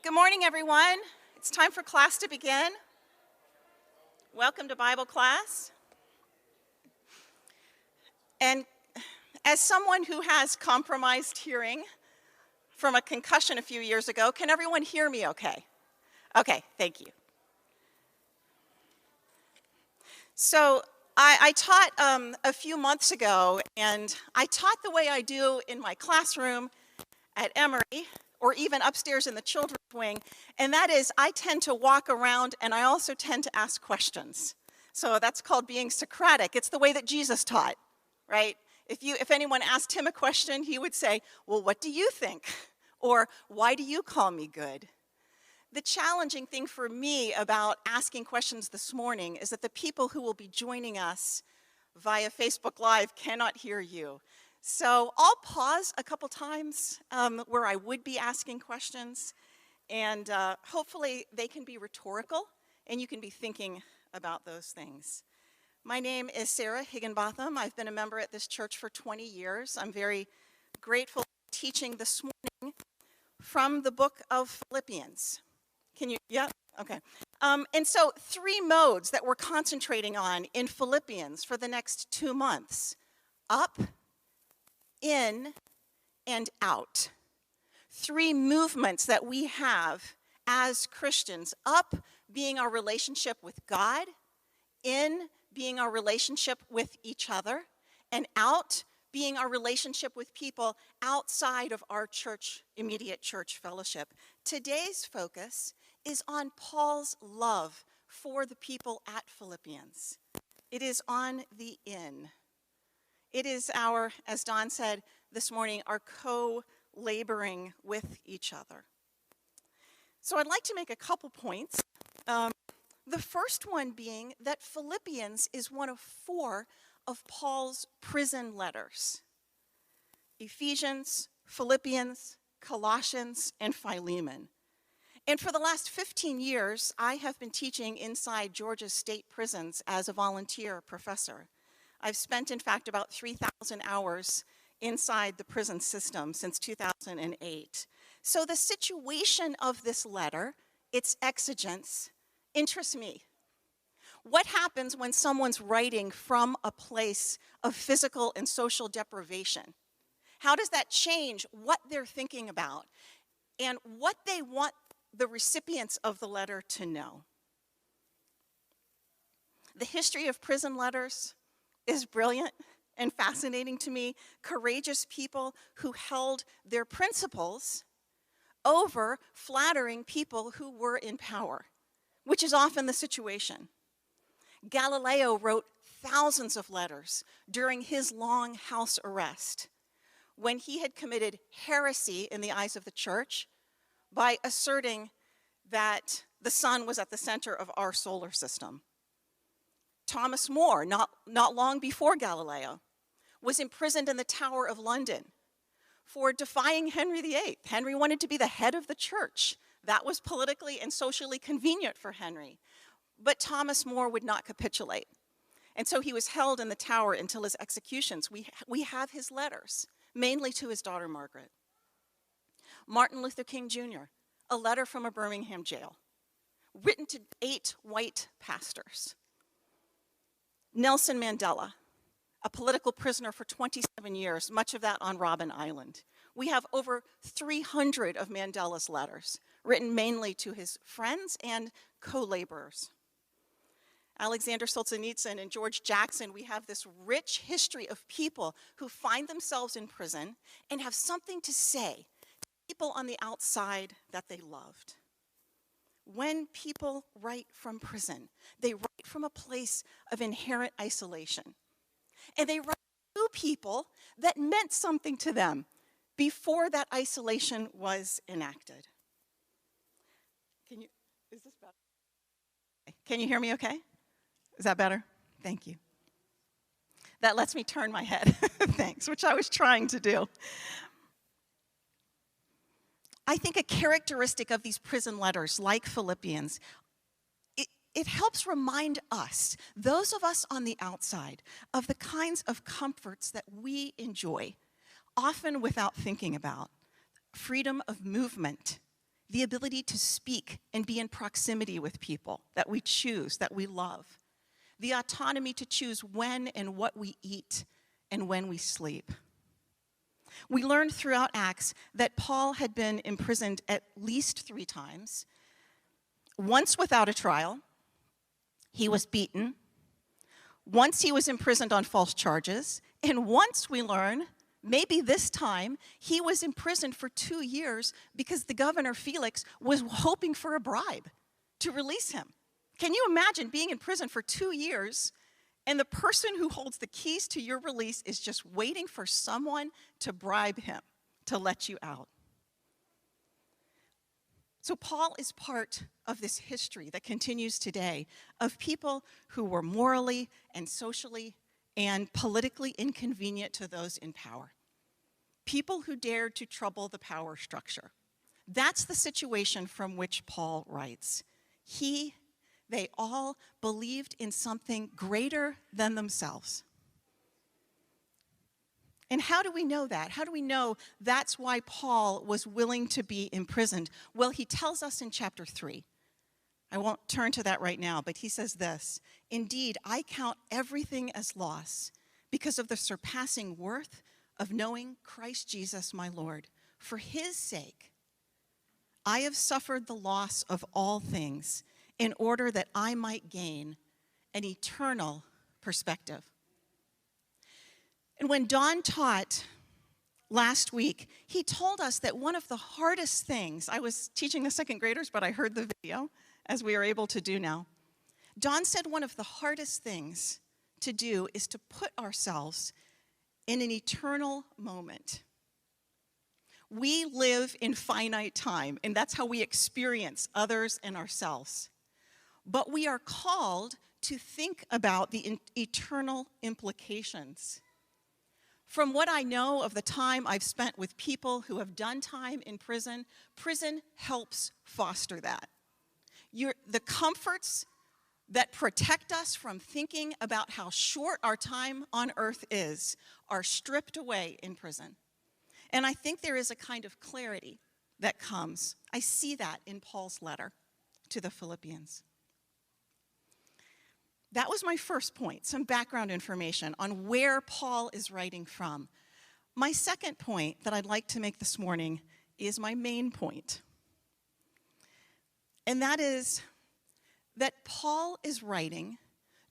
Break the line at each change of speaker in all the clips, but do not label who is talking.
Good morning, everyone. It's time for class to begin. Welcome to Bible class. And as someone who has compromised hearing from a concussion a few years ago, can everyone hear me okay? Okay, thank you. So I taught a few months ago, and I taught the way I do in my classroom at Emory, or even upstairs in the children's wing, and that is I tend to walk around and I also tend to ask questions. So that's called being Socratic. It's the way that Jesus taught, right? If anyone asked him a question, he would say, well, what do you think? Or why do you call me good? The challenging thing for me about asking questions this morning is that the people who will be joining us via Facebook Live cannot hear you. So I'll pause a couple times where I would be asking questions, and hopefully they can be rhetorical and you can be thinking about those things. My name is Sarah Higginbotham. I've been a member at this church for 20 years. I'm very grateful for teaching this morning from the book of Philippians. Can you, yeah, okay. And so 3 modes that we're concentrating on in Philippians for the next 2 months: up, in, and out. 3 movements that we have as Christians: up being our relationship with God, in being our relationship with each other, and out being our relationship with people outside of our church, immediate church fellowship. Today's focus is on Paul's love for the people at Philippians. It is on the in. It is our, as Don said this morning, our co-laboring with each other. So I'd like to make a couple points. The first one being that Philippians is one of 4 of Paul's prison letters: Ephesians, Philippians, Colossians, and Philemon. And for the last 15 years, I have been teaching inside Georgia's state prisons as a volunteer professor. I've spent, in fact, about 3,000 hours inside the prison system since 2008. So the situation of this letter, its exigence, interests me. What happens when someone's writing from a place of physical and social deprivation? How does that change what they're thinking about and what they want the recipients of the letter to know? The history of prison letters is brilliant and fascinating to me. Courageous people who held their principles over flattering people who were in power, which is often the situation. Galileo wrote thousands of letters during his long house arrest when he had committed heresy in the eyes of the church by asserting that the sun was at the center of our solar system. Thomas More, not long before Galileo, was imprisoned in the Tower of London for defying Henry VIII. Henry wanted to be the head of the church. That was politically and socially convenient for Henry. But Thomas More would not capitulate. And so he was held in the tower until his executions. We have his letters, mainly to his daughter Margaret. Martin Luther King Jr., a letter from a Birmingham jail, written to 8 white pastors. Nelson Mandela, a political prisoner for 27 years, much of that on Robben Island. We have over 300 of Mandela's letters, written mainly to his friends and co-laborers. Alexander Solzhenitsyn and George Jackson, we have this rich history of people who find themselves in prison and have something to say to people on the outside that they loved. When people write from prison, they write from a place of inherent isolation. And they write to people that meant something to them before that isolation was enacted. Is this better? Can you hear me okay? Is that better? Thank you. That lets me turn my head, thanks, which I was trying to do. I think a characteristic of these prison letters, like Philippians, it helps remind us, those of us on the outside, of the kinds of comforts that we enjoy, often without thinking about. Freedom of movement, the ability to speak and be in proximity with people that we choose, that we love, the autonomy to choose when and what we eat and when we sleep. We learned throughout Acts that Paul had been imprisoned at least 3 times, once without a trial. He was beaten. Once he was imprisoned on false charges. And once, we learn, maybe this time, he was imprisoned for 2 years because the governor, Felix, was hoping for a bribe to release him. Can you imagine being in prison for 2 years and the person who holds the keys to your release is just waiting for someone to bribe him to let you out? So Paul is part of this history that continues today of people who were morally and socially and politically inconvenient to those in power. People who dared to trouble the power structure. That's the situation from which Paul writes. They all believed in something greater than themselves. And how do we know that? How do we know that's why Paul was willing to be imprisoned? Well, he tells us in chapter 3. I won't turn to that right now, but he says this: "Indeed, I count everything as loss because of the surpassing worth of knowing Christ Jesus my Lord. For his sake, I have suffered the loss of all things in order that I might gain an eternal perspective." And when Don taught last week, he told us that one of the hardest things, I was teaching the second graders, but I heard the video, as we are able to do now. Don said one of the hardest things to do is to put ourselves in an eternal moment. We live in finite time, and that's how we experience others and ourselves. But we are called to think about the eternal implications. From what I know of the time I've spent with people who have done time in prison, prison helps foster that. The comforts that protect us from thinking about how short our time on earth is are stripped away in prison. And I think there is a kind of clarity that comes. I see that in Paul's letter to the Philippians. That was my first point, some background information on where Paul is writing from. My second point that I'd like to make this morning is my main point. And that is that Paul is writing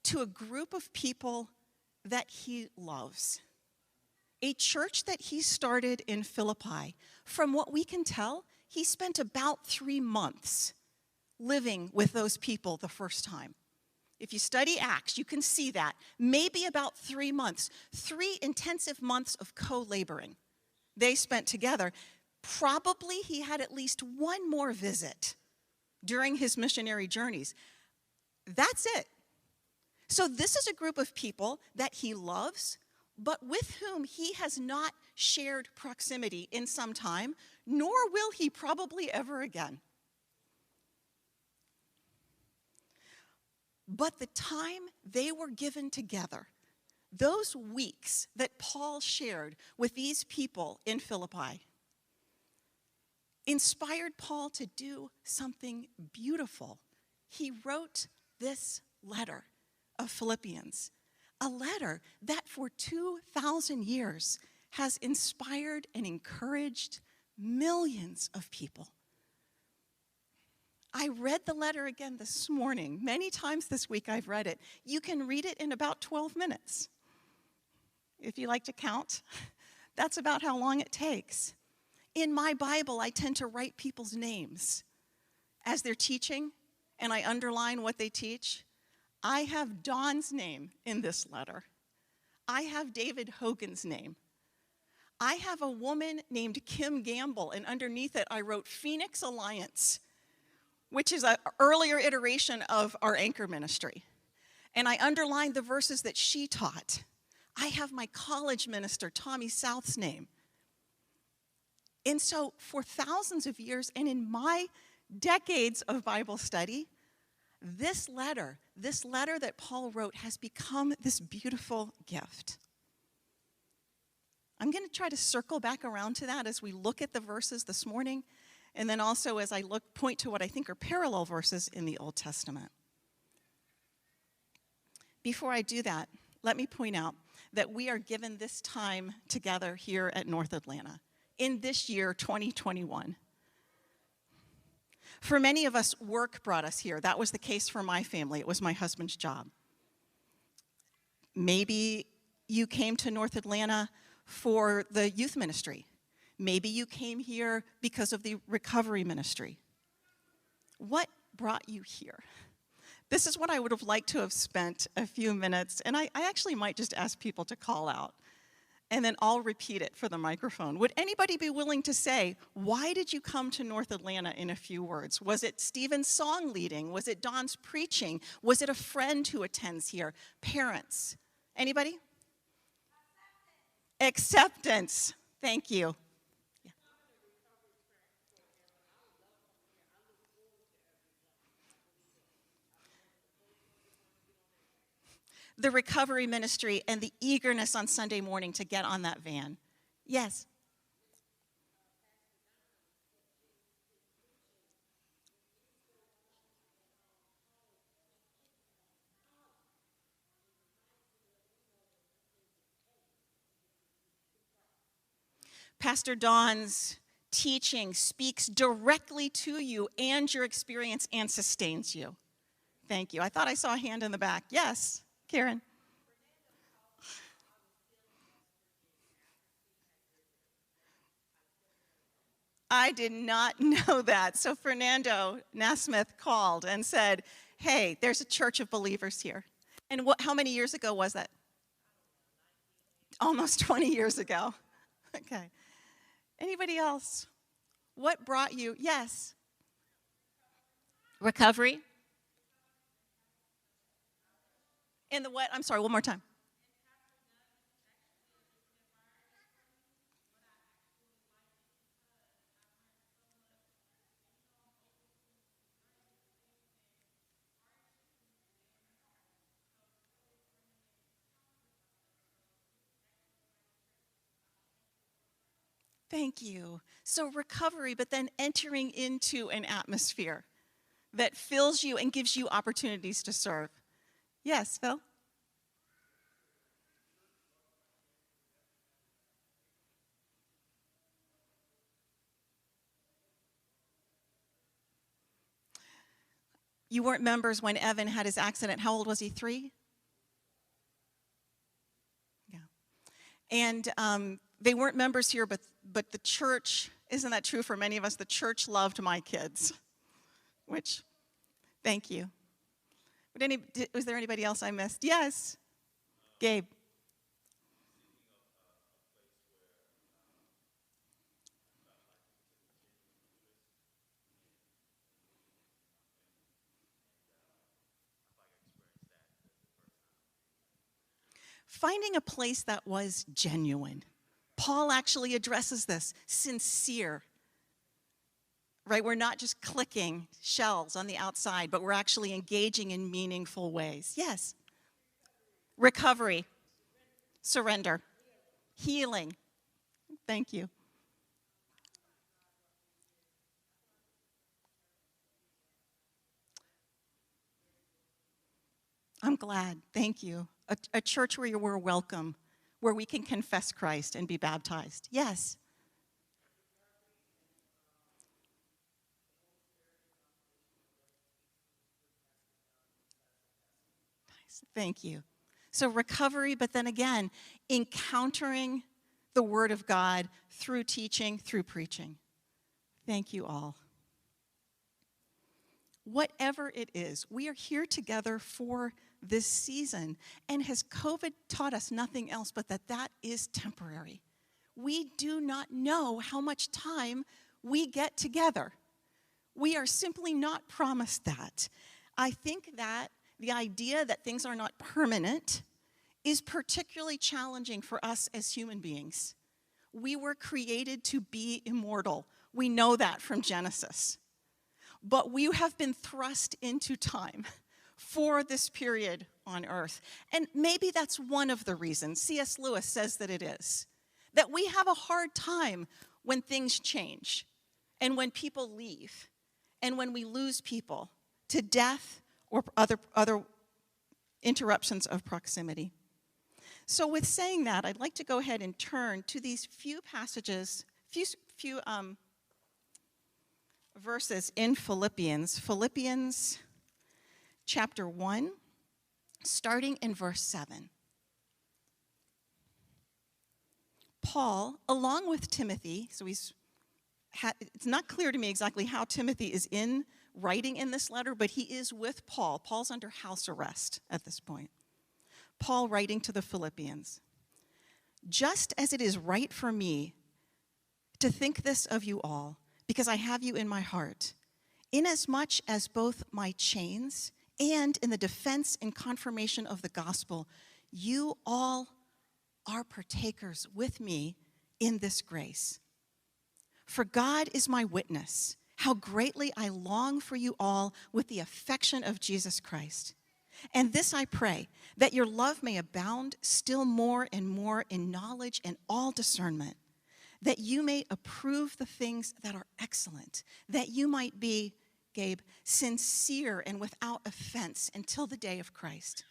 to a group of people that he loves. A church that he started in Philippi. From what we can tell, he spent about 3 months living with those people the first time. If you study Acts, you can see that. Maybe about 3 months, 3 intensive months of co-laboring they spent together. Probably he had at least one more visit during his missionary journeys. That's it. So this is a group of people that he loves, but with whom he has not shared proximity in some time, nor will he probably ever again. But the time they were given together, those weeks that Paul shared with these people in Philippi, inspired Paul to do something beautiful. He wrote this letter of Philippians, a letter that for 2,000 years has inspired and encouraged millions of people. I read the letter again this morning. Many times this week I've read it. You can read it in about 12 minutes. If you like to count, that's about how long it takes. In my Bible, I tend to write people's names as they're teaching, and I underline what they teach. I have Don's name in this letter. I have David Hogan's name. I have a woman named Kim Gamble, and underneath it I wrote Phoenix Alliance, which is an earlier iteration of our anchor ministry. And I underlined the verses that she taught. I have my college minister, Tommy South's name. And so for thousands of years, and in my decades of Bible study, this letter that Paul wrote has become this beautiful gift. I'm going to try to circle back around to that as we look at the verses this morning. and then also as I point to what I think are parallel verses in the Old Testament. Before I do that, let me point out that we are given this time together here at North Atlanta in this year, 2021. For many of us, work brought us here. That was the case for my family. It was my husband's job. Maybe you came to North Atlanta for the youth ministry. Maybe you came here because of the recovery ministry. What brought you here? This is what I would have liked to have spent a few minutes, and I actually might just ask people to call out, and then I'll repeat it for the microphone. Would anybody be willing to say, why did you come to North Atlanta in a few words? Was it Stephen's song leading? Was it Don's preaching? Was it a friend who attends here? Parents? Anybody? Acceptance. Thank you. Yeah. The recovery ministry and the eagerness on Sunday morning to get on that van. Yes. Pastor Don's teaching speaks directly to you and your experience and sustains you. Thank you. I thought I saw a hand in the back. Yes, Karen. I did not know that. So Fernando Nasmith called and said, hey, there's a church of believers here. And how many years ago was that? Almost 20 years ago. Okay. Anybody else? What brought you? Yes. Recovery. And the what? I'm sorry, one more time. Thank you. So recovery, but then entering into an atmosphere that fills you and gives you opportunities to serve. Yes, Phil? You weren't members when Evan had his accident. How old was he? 3? Yeah. And they weren't members here, but the church, isn't that true for many of us? The church loved my kids, which, thank you. Was there anybody else I missed? Yes, Gabe. Finding a place that was genuine. Paul actually addresses this, sincere. Right, we're not just clicking shells on the outside, but we're actually engaging in meaningful ways. Yes. Recovery, surrender, healing. Thank you. I'm glad. Thank you. A church where we're welcome, where we can confess Christ and be baptized. Yes. Nice. Thank you. So recovery, but then again, encountering the Word of God through teaching, through preaching. Thank you all. Whatever it is, we are here together for this season. And has COVID taught us nothing else but that is temporary? We do not know how much time we get together. We are simply not promised that. I think that the idea that things are not permanent is particularly challenging for us as human beings. We were created to be immortal. We know that from Genesis. But we have been thrust into time for this period on earth. And maybe that's one of the reasons. C.S. Lewis says that it is. That we have a hard time when things change. and when people leave, and when we lose people to death or other interruptions of proximity. So with saying that, I'd like to go ahead and turn to these few passages, few verses in Philippians. Philippians chapter 1, starting in verse 7. Paul, along with Timothy, so it's not clear to me exactly how Timothy is in writing in this letter, but he is with Paul. Paul's under house arrest at this point. Paul writing to the Philippians, just as it is right for me to think this of you all, because I have you in my heart, inasmuch as both my chains and in the defense and confirmation of the gospel, you all are partakers with me in this grace. For God is my witness, how greatly I long for you all with the affection of Jesus Christ. And this I pray, that your love may abound still more and more in knowledge and all discernment, that you may approve the things that are excellent, that you might be, Gabe, sincere and without offense until the day of Christ,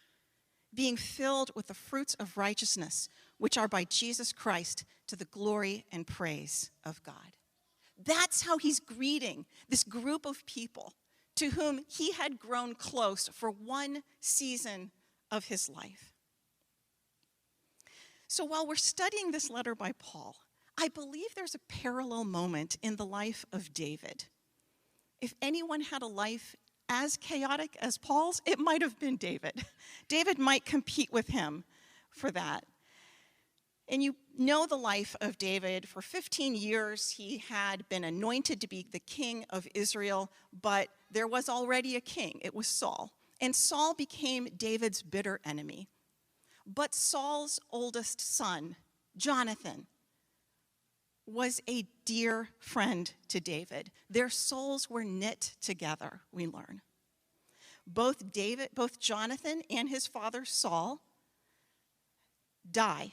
being filled with the fruits of righteousness, which are by Jesus Christ, to the glory and praise of God. That's how he's greeting this group of people to whom he had grown close for one season of his life. So while we're studying this letter by Paul, I believe there's a parallel moment in the life of David. If anyone had a life as chaotic as Paul's, it might have been David. David might compete with him for that. And you know the life of David. For 15 years, he had been anointed to be the king of Israel, but there was already a king. It was Saul. And Saul became David's bitter enemy. But Saul's oldest son, Jonathan, was a dear friend to David. Their souls were knit together, we learn. Both Jonathan and his father Saul die.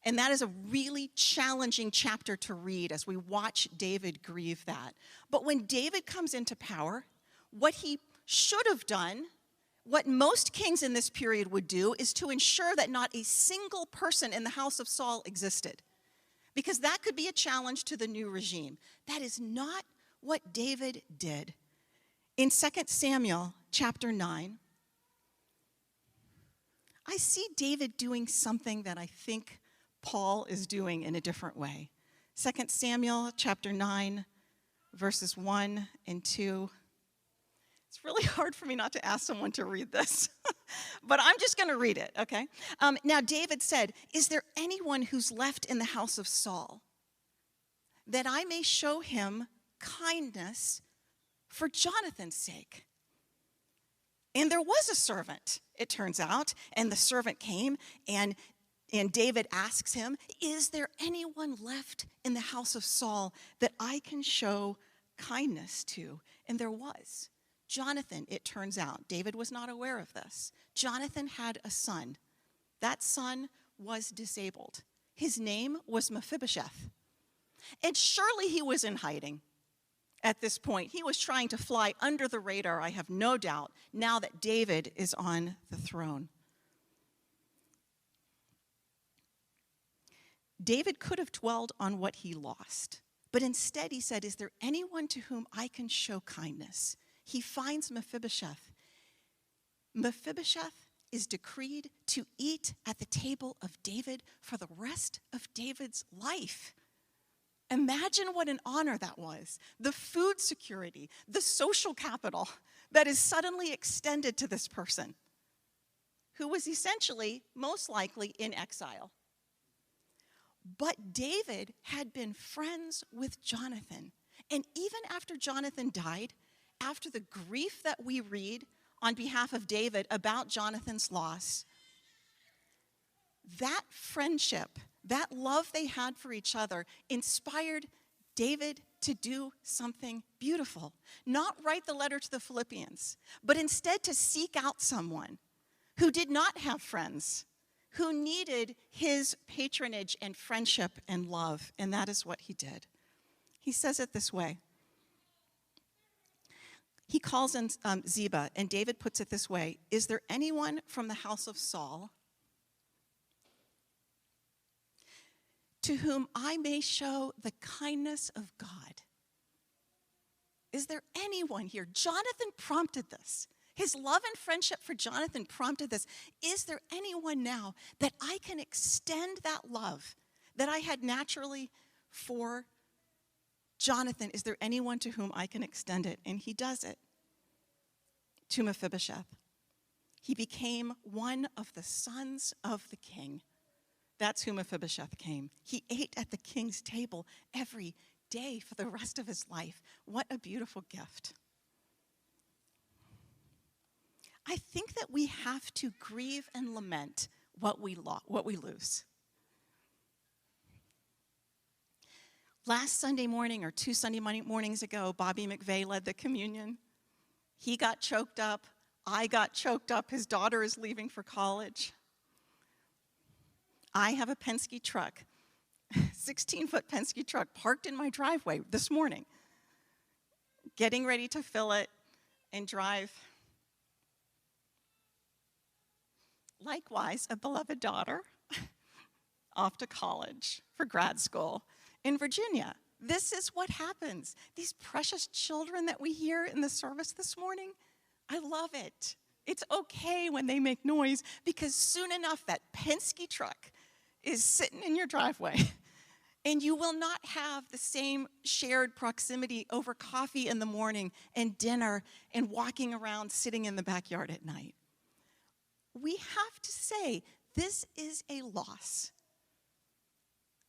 And that is a really challenging chapter to read as we watch David grieve that. But when David comes into power, what he should have done, what most kings in this period would do, is to ensure that not a single person in the house of Saul existed, because that could be a challenge to the new regime. That is not what David did. In 2 Samuel chapter 9, I see David doing something that I think Paul is doing in a different way. 2 Samuel chapter 9, verses 1 and 2. It's really hard for me not to ask someone to read this, but I'm just going to read it, okay? Now David said, "Is there anyone who's left in the house of Saul, that I may show him kindness for Jonathan's sake?" And there was a servant, it turns out, and the servant came, and David asks him, "Is there anyone left in the house of Saul that I can show kindness to?" And there was. Jonathan, it turns out. David was not aware of this. Jonathan had a son. That son was disabled. His name was Mephibosheth. And surely he was in hiding at this point. He was trying to fly under the radar, I have no doubt, now that David is on the throne. David could have dwelled on what he lost, but instead he said, "Is there anyone to whom I can show kindness?" He finds Mephibosheth. Mephibosheth is decreed to eat at the table of David for the rest of David's life. Imagine what an honor that was. The food security, the social capital that is suddenly extended to this person, who was essentially, most likely, in exile. But David had been friends with Jonathan. And even after Jonathan died, after the grief that we read on behalf of David about Jonathan's loss, that friendship, that love they had for each other, inspired David to do something beautiful. Not write the letter to the Philippians, but instead to seek out someone who did not have friends, who needed his patronage and friendship and love, and that is what he did. He says it this way. He calls in Ziba, and David puts it this way: is there anyone from the house of Saul to whom I may show the kindness of God? Is there anyone here? Jonathan prompted this. His love and friendship for Jonathan prompted this. Is there anyone now that I can extend that love that I had naturally for Jonathan? Is there anyone to whom I can extend it? And he does it to Mephibosheth. He became one of the sons of the king. That's who Mephibosheth came. He ate at the king's table every day for the rest of his life. What a beautiful gift. I think that we have to grieve and lament what we lose. Last Sunday morning, or 2 Sunday mornings ago, Bobby McVeigh led the communion. He got choked up. I got choked up. His daughter is leaving for college. I have a Penske truck, 16-foot Penske truck, parked in my driveway this morning, getting ready to fill it and drive. Likewise, a beloved daughter off to college for grad school in Virginia. This is what happens. These precious children that we hear in the service this morning, I love it. It's okay when they make noise, because soon enough that Penske truck is sitting in your driveway, and you will not have the same shared proximity over coffee in the morning and dinner and walking around sitting in the backyard at night. We have to say this is a loss.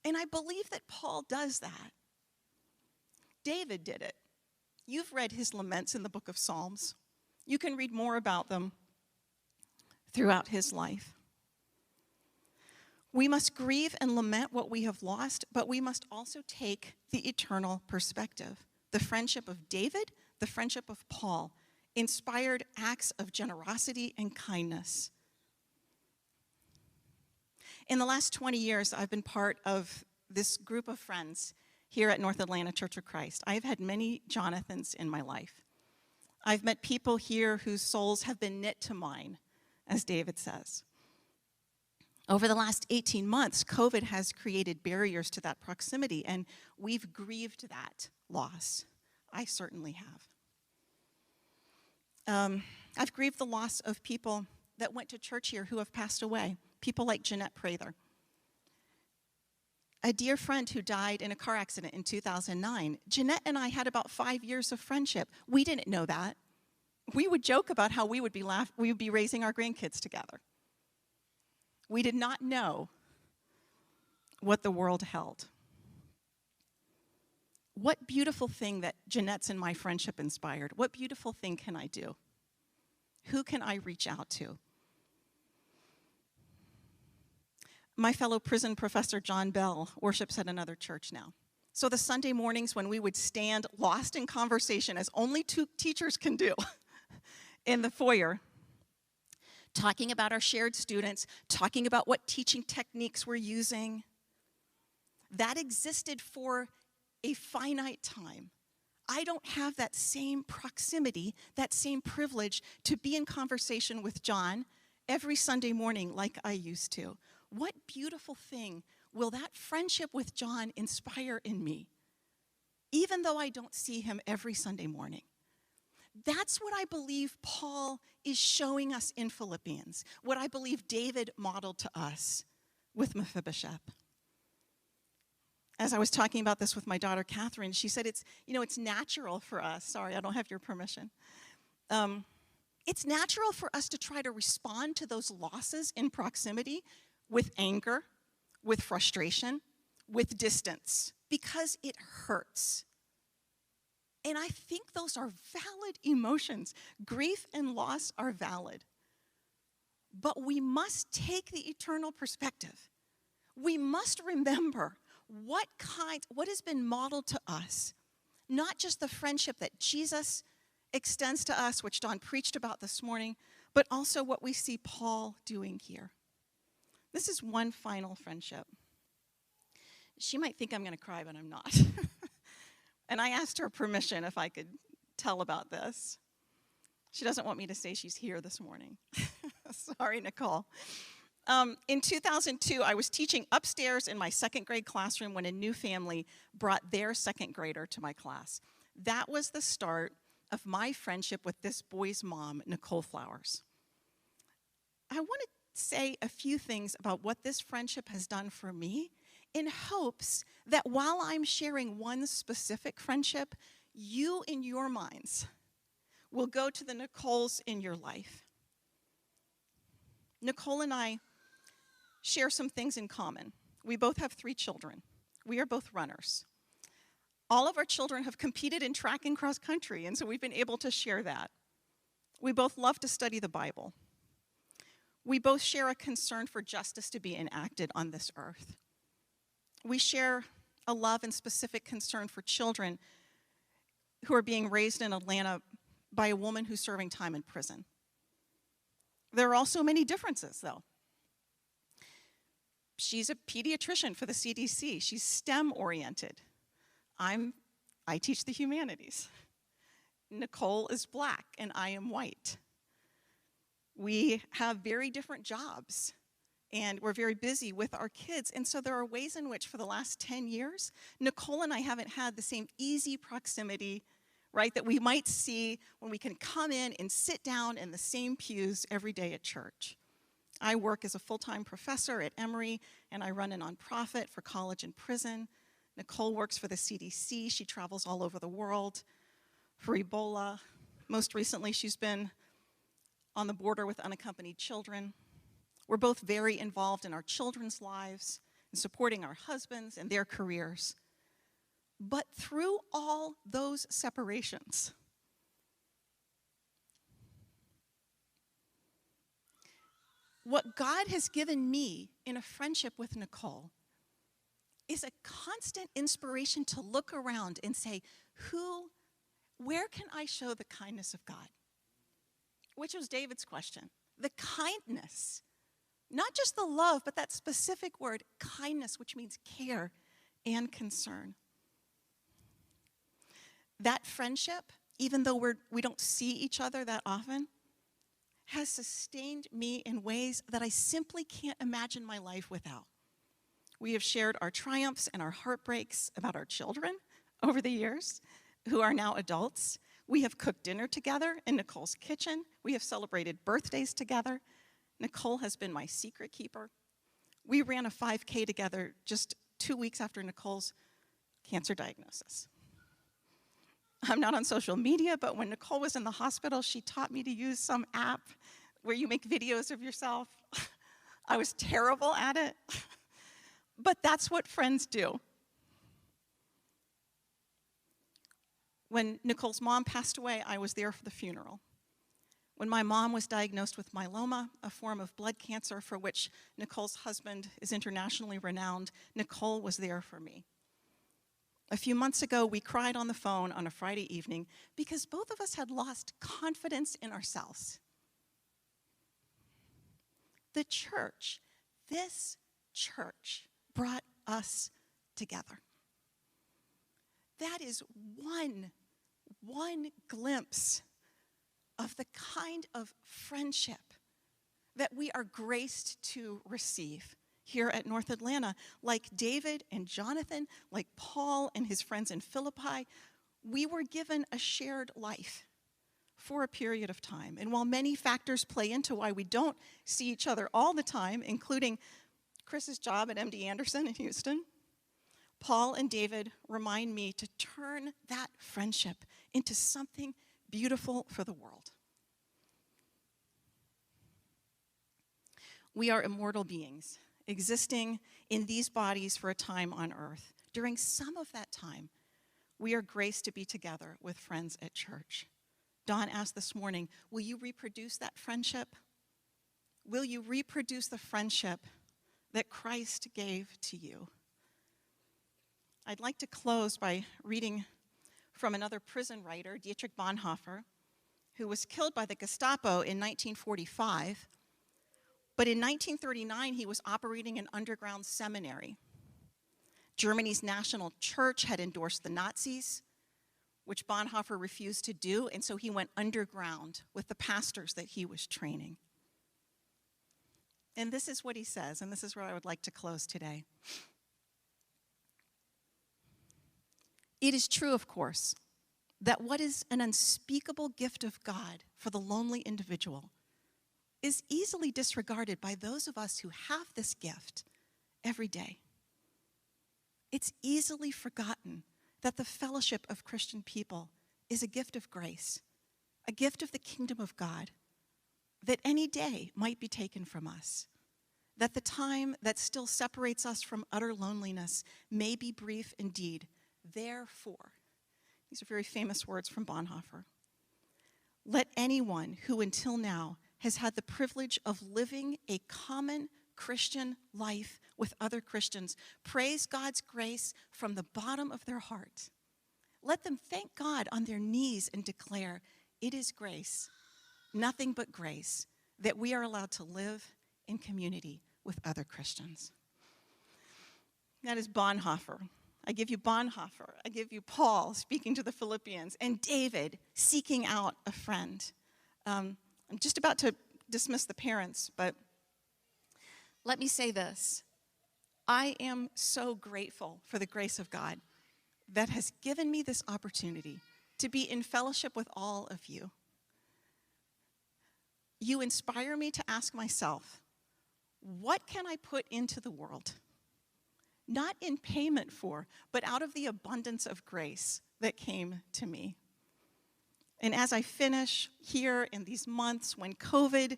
And I believe that Paul does that. David did it. You've read his laments in the book of Psalms. You can read more about them throughout his life. We must grieve and lament what we have lost, but we must also take the eternal perspective. The friendship of David, the friendship of Paul, inspired acts of generosity and kindness. In the last 20 years, I've been part of this group of friends here at North Atlanta Church of Christ. I've had many Jonathans in my life. I've met people here whose souls have been knit to mine, as David says. Over the last 18 months, COVID has created barriers to that proximity, and we've grieved that loss. I certainly have. I've grieved the loss of people that went to church here who have passed away. People like Jeanette Prather, a dear friend who died in a car accident in 2009. Jeanette and I had about 5 years of friendship. We didn't know that. We would joke about how we would be raising our grandkids together. We did not know what the world held. What beautiful thing that Jeanette's and my friendship inspired. What beautiful thing can I do? Who can I reach out to? My fellow prison professor, John Bell, worships at another church now. So the Sunday mornings when we would stand lost in conversation, as only 2 teachers can do, in the foyer, talking about our shared students, talking about what teaching techniques we're using, that existed for a finite time. I don't have that same proximity, that same privilege to be in conversation with John every Sunday morning like I used to. What beautiful thing will that friendship with John inspire in me, even though I don't see him every Sunday morning? That's what I believe Paul is showing us in Philippians, what I believe David modeled to us with Mephibosheth. As I was talking about this with my daughter, Catherine, she said it's natural for us. Sorry, I don't have your permission. It's natural for us to try to respond to those losses in proximity with anger, with frustration, with distance, because it hurts. And I think those are valid emotions. Grief and loss are valid. But we must take the eternal perspective. We must remember what has been modeled to us, not just the friendship that Jesus extends to us, which Don preached about this morning, but also what we see Paul doing here. This is one final friendship. She might think I'm going to cry, but I'm not. And I asked her permission if I could tell about this. She doesn't want me to say she's here this morning. Sorry, Nicole. In 2002, I was teaching upstairs in my second grade classroom when a new family brought their second grader to my class. That was the start of my friendship with this boy's mom, Nicole Flowers. I want to say a few things about what this friendship has done for me in hopes that while I'm sharing one specific friendship, you in your minds will go to the Nicoles in your life. Nicole and I share some things in common. We both have 3 children. We are both runners. All of our children have competed in track and cross country, and so we've been able to share that. We both love to study the Bible. We both share a concern for justice to be enacted on this earth. We share a love and specific concern for children who are being raised in Atlanta by a woman who's serving time in prison. There are also many differences, though. She's a pediatrician for the CDC. She's STEM-oriented. I teach the humanities. Nicole is Black, and I am white. We have very different jobs, and we're very busy with our kids. And so there are ways in which for the last 10 years, Nicole and I haven't had the same easy proximity, right, that we might see when we can come in and sit down in the same pews every day at church. I work as a full-time professor at Emory, and I run a nonprofit for college and prison. Nicole works for the CDC. She travels all over the world for Ebola. Most recently, she's been on the border with unaccompanied children. We're both very involved in our children's lives and supporting our husbands and their careers. But through all those separations, what God has given me in a friendship with Nicole is a constant inspiration to look around and say, where can I show the kindness of God? Which was David's question. The kindness, not just the love, but that specific word, kindness, which means care and concern. That friendship, even though we don't see each other that often, has sustained me in ways that I simply can't imagine my life without. We have shared our triumphs and our heartbreaks about our children over the years, who are now adults. We have cooked dinner together in Nicole's kitchen. We have celebrated birthdays together. Nicole has been my secret keeper. We ran a 5K together just 2 weeks after Nicole's cancer diagnosis. I'm not on social media, but when Nicole was in the hospital, she taught me to use some app where you make videos of yourself. I was terrible at it, but that's what friends do. When Nicole's mom passed away, I was there for the funeral. When my mom was diagnosed with myeloma, a form of blood cancer for which Nicole's husband is internationally renowned, Nicole was there for me. A few months ago, we cried on the phone on a Friday evening because both of us had lost confidence in ourselves. The church, this church, brought us together. That is one glimpse of the kind of friendship that we are graced to receive here at North Atlanta. Like David and Jonathan, like Paul and his friends in Philippi, we were given a shared life for a period of time. And while many factors play into why we don't see each other all the time, including Chris's job at MD Anderson in Houston, Paul and David remind me to turn that friendship into something beautiful for the world. We are immortal beings, existing in these bodies for a time on earth. During some of that time, we are graced to be together with friends at church. Dawn asked this morning, will you reproduce that friendship? Will you reproduce the friendship that Christ gave to you? I'd like to close by reading from another prison writer, Dietrich Bonhoeffer, who was killed by the Gestapo in 1945. But in 1939, he was operating an underground seminary. Germany's national church had endorsed the Nazis. which Bonhoeffer refused to do, and so he went underground with the pastors that he was training. And this is what he says, and this is where I would like to close today. It is true, of course, that what is an unspeakable gift of God for the lonely individual is easily disregarded by those of us who have this gift every day. It's easily forgotten that the fellowship of Christian people is a gift of grace, a gift of the kingdom of God, that any day might be taken from us, that the time that still separates us from utter loneliness may be brief indeed. Therefore, these are very famous words from Bonhoeffer, let anyone who until now has had the privilege of living a common Christian life with other Christians praise God's grace from the bottom of their heart. Let them thank God on their knees and declare, it is grace, nothing but grace, that we are allowed to live in community with other Christians. That is Bonhoeffer. I give you Bonhoeffer. I give you Paul speaking to the Philippians, and David seeking out a friend. I'm just about to dismiss the parents, but let me say this. I am so grateful for the grace of God that has given me this opportunity to be in fellowship with all of you. You inspire me to ask myself, what can I put into the world? Not in payment for, but out of the abundance of grace that came to me. And as I finish here in these months when COVID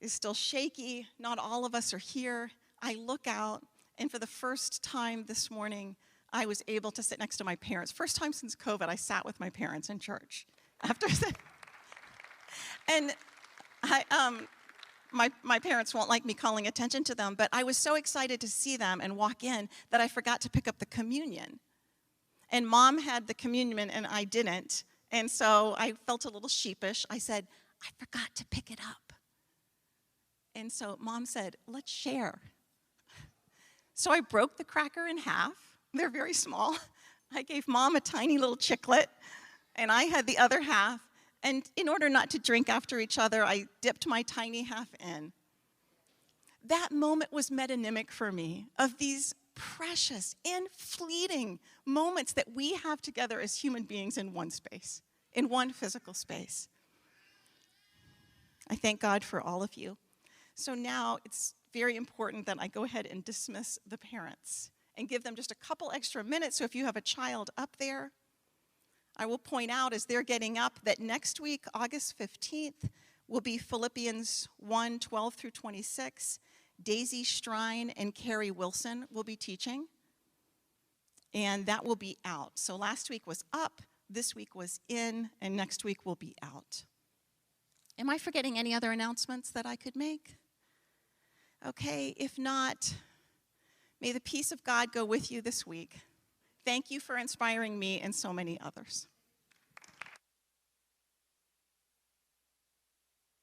is still shaky, not all of us are here, I look out, and for the first time this morning, I was able to sit next to my parents. First time since COVID, I sat with my parents in church. And my parents won't like me calling attention to them, but I was so excited to see them and walk in that I forgot to pick up the communion. And Mom had the communion and I didn't, and so I felt a little sheepish. I said, I forgot to pick it up. And so Mom said, let's share. So I broke the cracker in half. They're very small. I gave Mom a tiny little chiclet, and I had the other half. And in order not to drink after each other, I dipped my tiny half in. That moment was metonymic for me of these precious and fleeting moments that we have together as human beings in one space, in one physical space. I thank God for all of you. So now it's very important that I go ahead and dismiss the parents and give them just a couple extra minutes. So if you have a child up there, I will point out as they're getting up that next week, August 15th, will be Philippians 1, 12 through 26. Daisy Strine and Carrie Wilson will be teaching, and that will be out. So last week was up, this week was in, and next week will be out. Am I forgetting any other announcements that I could make? Okay, if not, may the peace of God go with you this week. Thank you for inspiring me and so many others.